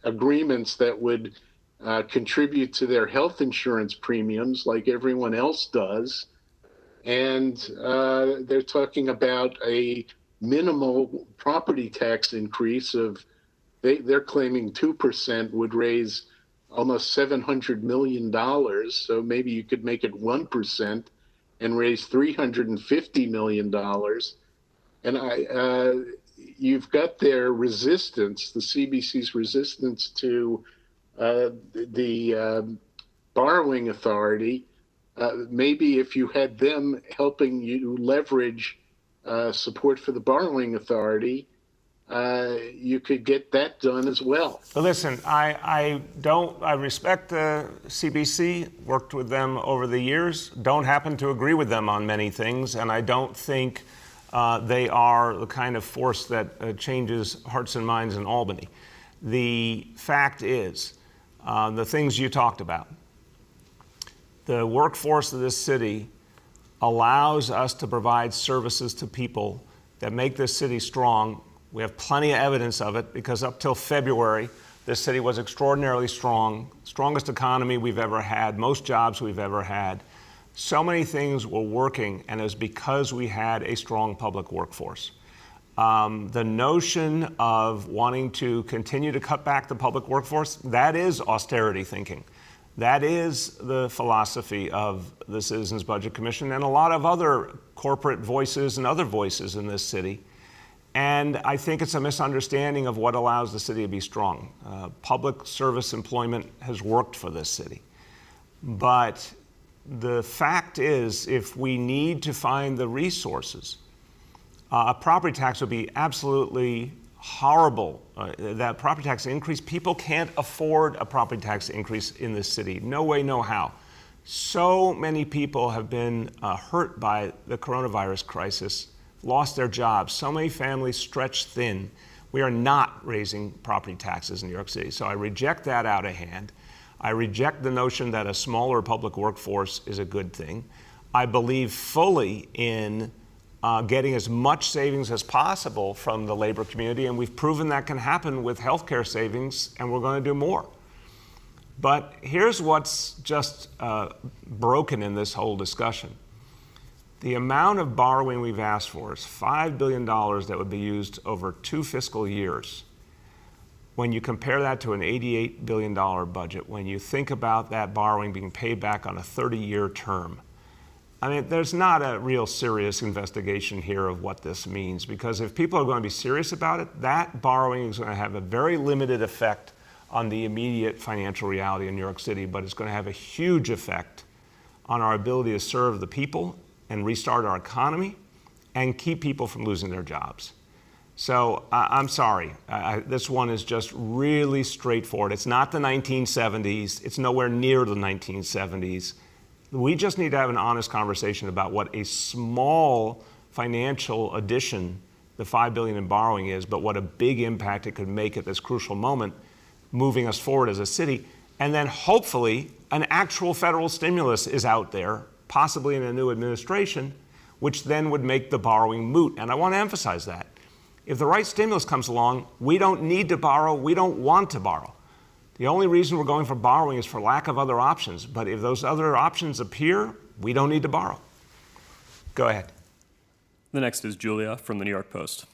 agreements that would contribute to their health insurance premiums like everyone else does. And they're talking about a minimal property tax increase of, they're claiming 2% would raise almost $700 million. So maybe you could make it 1% and raise $350 million. And you've got their resistance, the CBC's resistance to the borrowing authority. Maybe if you had them helping you leverage support for the borrowing authority, you could get that done as well. But listen, I respect the CBC, worked with them over the years, don't happen to agree with them on many things, and I don't think they are the kind of force that changes hearts and minds in Albany. The fact is, the things you talked about, the workforce of this city allows us to provide services to people that make this city strong. We have plenty of evidence of it because up till February, this city was extraordinarily strong, strongest economy we've ever had, most jobs we've ever had. So many things were working, and it was because we had a strong public workforce. The notion of wanting to continue to cut back the public workforce, that is austerity thinking. That is the philosophy of the Citizens Budget Commission and a lot of other corporate voices and other voices in this city. And I think it's a misunderstanding of what allows the city to be strong. Public service employment has worked for this city. But the fact is, if we need to find the resources, a property tax would be absolutely horrible. That property tax increase, people can't afford a property tax increase in this city. No way, no how. So many people have been hurt by the coronavirus crisis, lost their jobs. So many families stretched thin. We are not raising property taxes in New York City. So I reject that out of hand. I reject the notion that a smaller public workforce is a good thing. I believe fully in getting as much savings as possible from the labor community, and we've proven that can happen with healthcare savings, and we're going to do more. But here's what's just broken in this whole discussion. The amount of borrowing we've asked for is $5 billion that would be used over 2 fiscal years. When you compare that to an $88 billion budget, when you think about that borrowing being paid back on a 30-year term, I mean, there's not a real serious investigation here of what this means, because if people are going to be serious about it, that borrowing is going to have a very limited effect on the immediate financial reality in New York City, but it's going to have a huge effect on our ability to serve the people and restart our economy and keep people from losing their jobs. So I'm sorry, this one is just really straightforward. It's not the 1970s, it's nowhere near the 1970s. We just need to have an honest conversation about what a small financial addition the $5 billion in borrowing is, but what a big impact it could make at this crucial moment, moving us forward as a city. And then hopefully an actual federal stimulus is out there, possibly in a new administration, which then would make the borrowing moot. And I want to emphasize that. If the right stimulus comes along, we don't need to borrow, we don't want to borrow. The only reason we're going for borrowing is for lack of other options. But if those other options appear, we don't need to borrow. Go ahead. The next is Julia from the New York Post.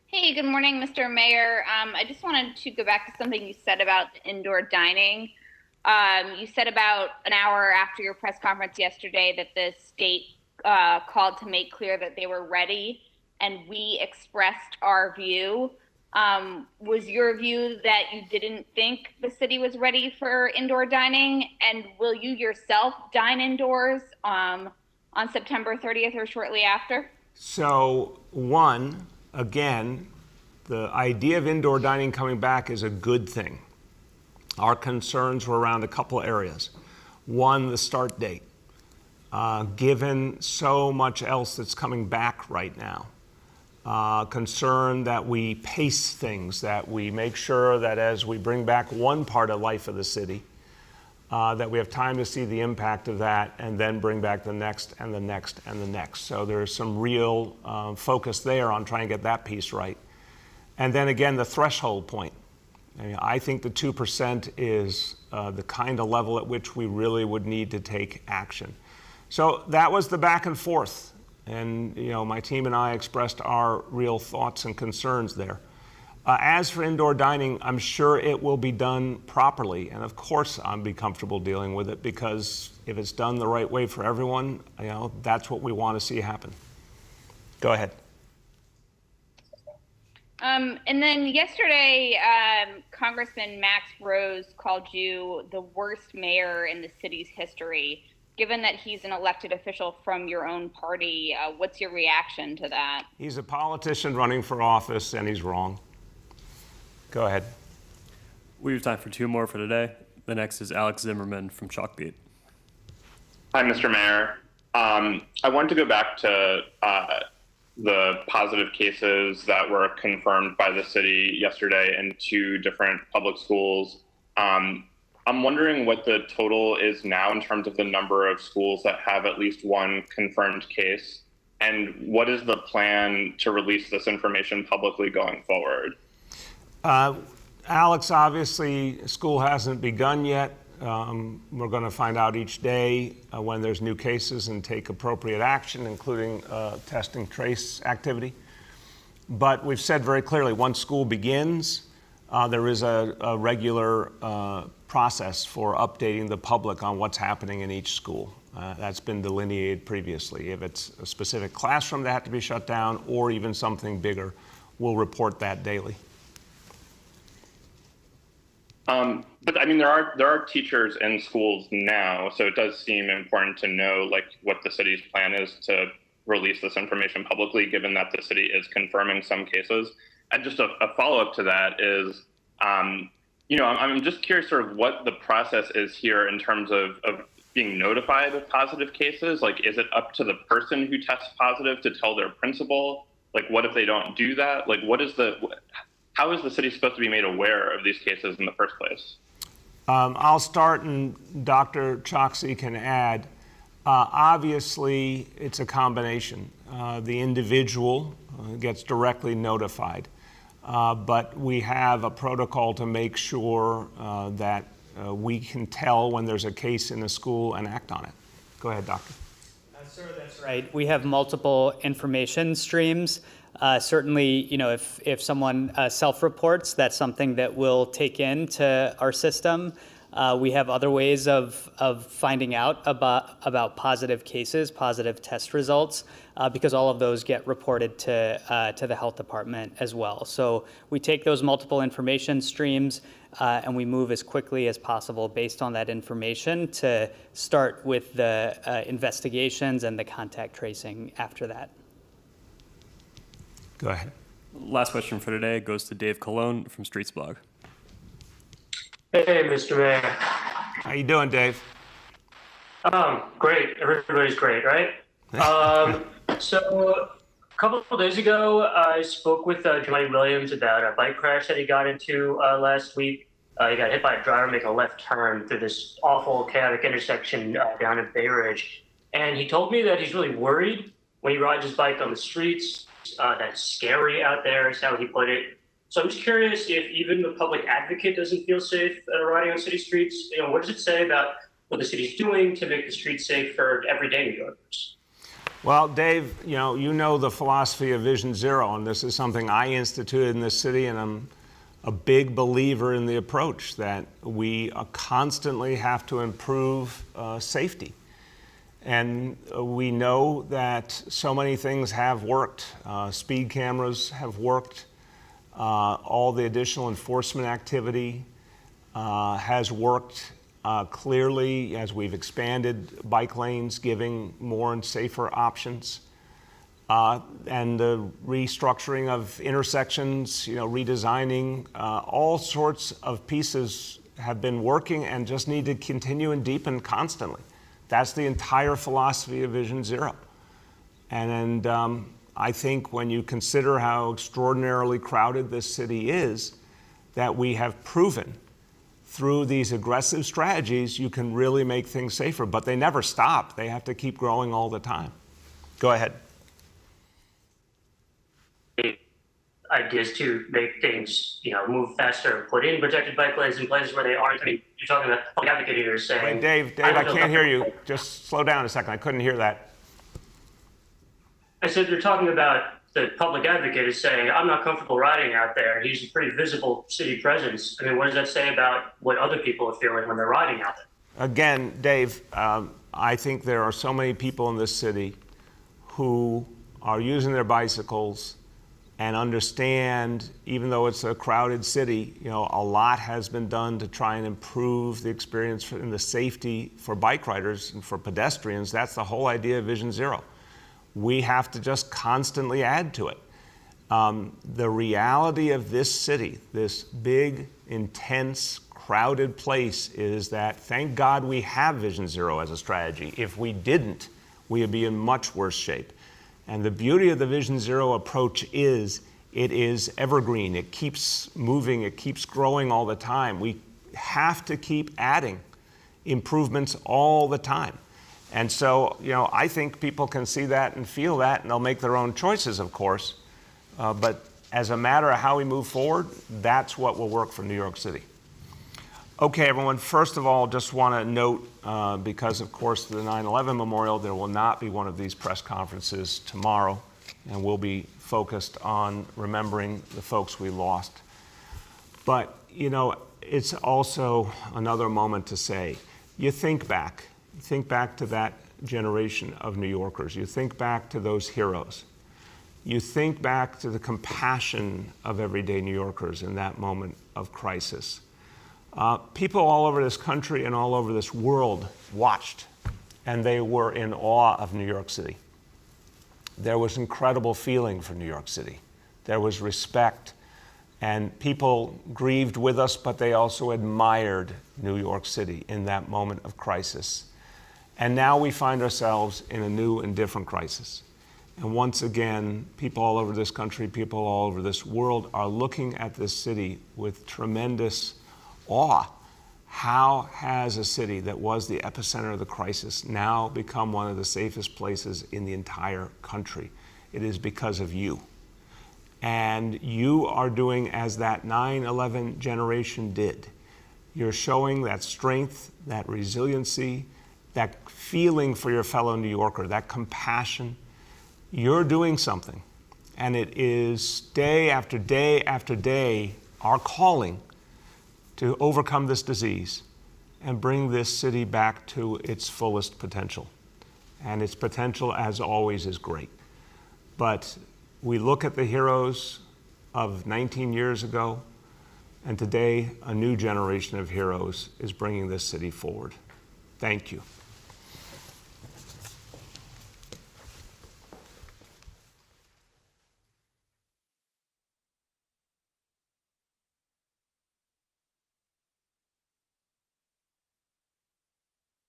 Hey, good morning, Mr. Mayor. I just wanted to go back to something you said about indoor dining. You said about an hour after your press conference yesterday that the state called to make clear that they were ready, and we expressed our view. Was your view that you didn't think the city was ready for indoor dining? And will you yourself dine indoors on September 30th or shortly after? So, one, again, the idea of indoor dining coming back is a good thing. Our concerns were around a couple of areas. One, the start date. Given so much else that's coming back right now, concern that we pace things, that we make sure that as we bring back one part of life of the city, that we have time to see the impact of that and then bring back the next and the next and the next. So there's some real focus there on trying to get that piece right. And then again, the threshold point. I think the 2% is the kind of level at which we really would need to take action. So that was the back and forth. And my team and I expressed our real thoughts and concerns there. As for indoor dining, I'm sure it will be done properly. And of course, I'll be comfortable dealing with it, because if it's done the right way for everyone, that's what we want to see happen. Go ahead. And then yesterday, Congressman Max Rose called you the worst mayor in the city's history. Given that he's an elected official from your own party, what's your reaction to that? He's a politician running for office, and he's wrong. Go ahead. We have time for 2 more for today. The next is Alex Zimmerman from Chalkbeat. Hi, Mr. Mayor. I want to go back to the positive cases that were confirmed by the city yesterday in 2 different public schools. I'm wondering what the total is now in terms of the number of schools that have at least one confirmed case, and what is the plan to release this information publicly going forward? Alex, obviously, school hasn't begun yet. We're going to find out each day when there's new cases and take appropriate action, including testing trace activity. But we've said very clearly, once school begins, there is a regular process for updating the public on what's happening in each school. that's been delineated previously. If it's a specific classroom that had to be shut down or even something bigger, we'll report that daily. But I mean, there are teachers in schools now, so it does seem important to know like what the city's plan is to release this information publicly, given that the city is confirming some cases. And just a follow-up to that is, you know, I'm just curious sort of what the process is here in terms of being notified of positive cases. Like, is it up to the person who tests positive to tell their principal? Like, what if they don't do that? Like, how is the city supposed to be made aware of these cases in the first place? I'll start and Dr. Choksi can add. Obviously, it's a combination. The individual gets directly notified, but we have a protocol to make sure that we can tell when there's a case in a school and act on it. Go ahead, doctor. Sir, that's right. We have multiple information streams. Certainly, you know, if someone self-reports, that's something that we'll take into our system. We have other ways of finding out about positive cases, positive test results, because all of those get reported to the health department as well. So we take those multiple information streams and we move as quickly as possible based on that information to start with the investigations and the contact tracing after that. Go ahead. Last question for today goes to Dave Colon from Streets Blog. Hey, Mr. Mayor. How you doing, Dave? Great. Everybody's great, right? So a couple of days ago, I spoke with Johnny Williams about a bike crash that he got into last week. He got hit by a driver making a left turn through this awful, chaotic intersection down in Bay Ridge. And he told me that he's really worried when he rides his bike on the streets. That's scary out there, is how he put it. So I'm just curious if even the public advocate doesn't feel safe riding on city streets. You know, what does it say about what the city's doing to make the streets safe for everyday New Yorkers? Well, Dave, you know the philosophy of Vision Zero, and this is something I instituted in this city, and I'm a big believer in the approach that we constantly have to improve safety. And we know that so many things have worked. Speed cameras have worked. All the additional enforcement activity has worked clearly as we've expanded bike lanes, giving more and safer options. And the restructuring of intersections, redesigning, all sorts of pieces have been working and just need to continue and deepen constantly. That's the entire philosophy of Vision Zero. And I think when you consider how extraordinarily crowded this city is, that we have proven through these aggressive strategies, you can really make things safer, but they never stop. They have to keep growing all the time. Go ahead. Ideas to make things, move faster, put in protected bike lanes in places where they aren't. I mean, you're talking about the public advocate here saying... Wait, Dave, I can't hear you. Just slow down a second. I couldn't hear that. I said you're talking about the public advocate is saying, I'm not comfortable riding out there. He's a pretty visible city presence. I mean, what does that say about what other people are feeling when they're riding out there? Again, Dave, I think there are so many people in this city who are using their bicycles and understand, even though it's a crowded city, a lot has been done to try and improve the experience and the safety for bike riders and for pedestrians. That's the whole idea of Vision Zero. We have to just constantly add to it. The reality of this city, this big, intense, crowded place, is that thank God we have Vision Zero as a strategy. If we didn't, we would be in much worse shape. And the beauty of the Vision Zero approach is it is evergreen. It keeps moving. It keeps growing all the time. We have to keep adding improvements all the time. And so, I think people can see that and feel that, and they'll make their own choices, of course. But as a matter of how we move forward, that's what will work for New York City. Okay, everyone, first of all, just want to note, because of course the 9/11 memorial, there will not be one of these press conferences tomorrow, and we'll be focused on remembering the folks we lost. But, it's also another moment to say, you think back, think back to that generation of New Yorkers. You think back to those heroes. You think back to the compassion of everyday New Yorkers in that moment of crisis. People all over this country and all over this world watched, and they were in awe of New York City. There was incredible feeling for New York City. There was respect, and people grieved with us, but they also admired New York City in that moment of crisis. And now we find ourselves in a new and different crisis. And once again, people all over this country, people all over this world are looking at this city with tremendous awe. How has a city that was the epicenter of the crisis now become one of the safest places in the entire country? It is because of you. And you are doing as that 9/11 generation did. You're showing that strength, that resiliency, that feeling for your fellow New Yorker, that compassion. You're doing something. And it is day after day after day our calling to overcome this disease and bring this city back to its fullest potential. And its potential, as always, is great. But we look at the heroes of 19 years ago, and today a new generation of heroes is bringing this city forward. Thank you.